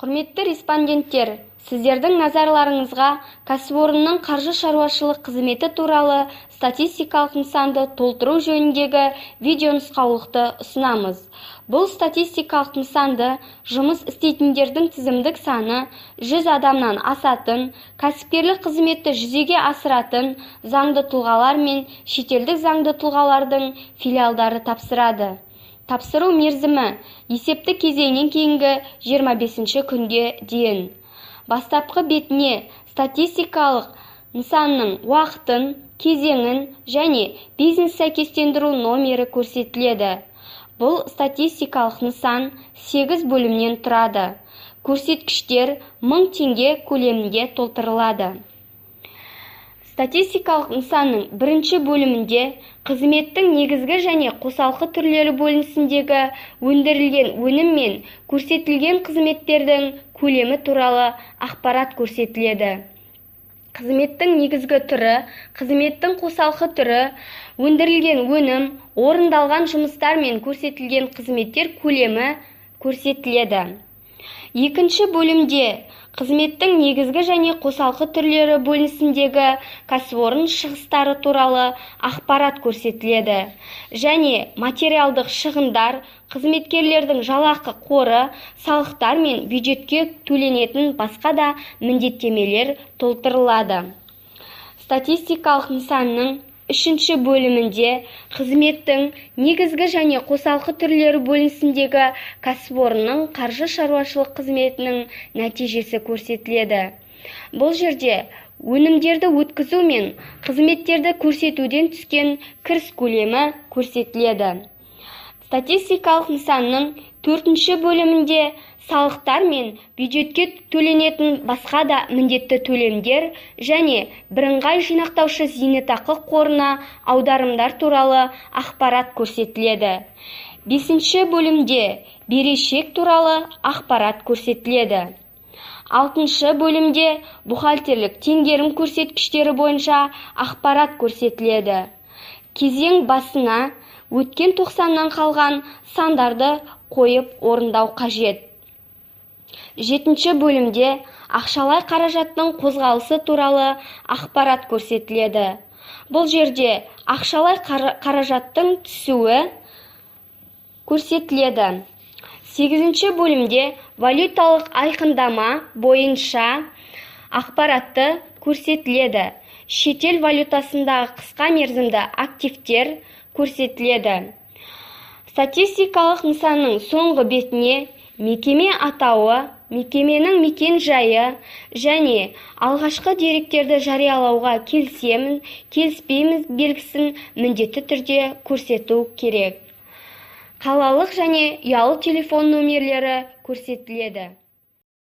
Құрметті респонденттер, сіздердің назарларыңызға кәсіпорынның қаржы шаруашылық қызметі туралы статистикалық нысанды толтыру жөніндегі видеонұсқаулықты ұсынамыз. Бұл статистикалық нысанды жұмыс істейтіндердің тізімдік саны 100 адамнан асатын, кәсіпкерлік қызметті жүзеге асыратын заңды тұлғалар мен шетелдік заңды тұлғалардың филиалдары тапсырады. Тапсыру мерзімі есепті кезеңнен кейінгі 25 күнге дейін. Бастапқы бетіне статистикалық нысанның уақытын, кезеңін және бизнес сәйкестендіру номері көрсетіледі. Бұл статистикалық нысан 8 бөлімнен тұрады. Көрсеткіштер 1000 теңге көлемінде толтырылады. Статистикалық нысанның бірінші бөлімінде қызметтің негізгі және қосалқы түрлері бөлінісіндегі өндірілген өнім мен көрсетілген қызметтердің көлемі туралы ақпарат көрсетіледі. Қызметтің негізгі түрі, қызметтің қосалқы түрі, өндірілген өнім, орындалған жұмыстар мен көрсетілген қызметтер көлемі көрсетіледі. Екінші бөлімде қызметтің негізгі және қосалқы түрлері бөлінісіндегі кәсіпорын шығыстары туралы ақпарат көрсетіледі және материалдық шығындар, қызметкерлердің жалақы қоры, салықтар мен бюджетке төленетін басқа да міндеттемелер толтырылады. Статистикалық нысанның үшінші бөлімінде қызметтің негізгі және қосалқы түрлері бөлінісіндегі кәсіпорынның қаржы шаруашылық қызметінің нәтижесі көрсетіледі. Бұл жерде өнімдерді өткізу мен қызметтерді көрсетуден түскен кіріс көлемі көрсетіледі. Статистикалық нысанның төртінші бөлімінде салықтар мен бюджетке төленетін басқа да міндетті төлемдер және бірыңғай жинақтаушы зейнетақы қорына аударымдар туралы ақпарат көрсетіледі. Бесінші бөлімде берешек туралы ақпарат көрсетіледі. Алтыншы бөлімде бухгалтерлік теңгерім көрсеткіштері бойынша ақпарат көрсетіледі. Кезең басына өткен 90-нан қалған сандарды қойып орындау қажет. Жетінші бөлімде ақшалай қаражаттың қозғалысы туралы ақпарат көрсетіледі. Бұл жерде ақшалай қаражаттың түсуі көрсетіледі. Сегізінші бөлімде валюталық айқындама бойынша ақпаратты көрсетіледі. Шетел валютасындағы қысқа мерзімді активтер көрсетіледі. Статистикалық нысанның соңғы бетіне мекеме атауы, мекеменің мекен жайы және алғашқы деректерді жариялауға келісемін, келіспейміз белгісін міндетті түрде көрсету керек. Қалалық және ұялы телефон нөмірлері көрсетіледі.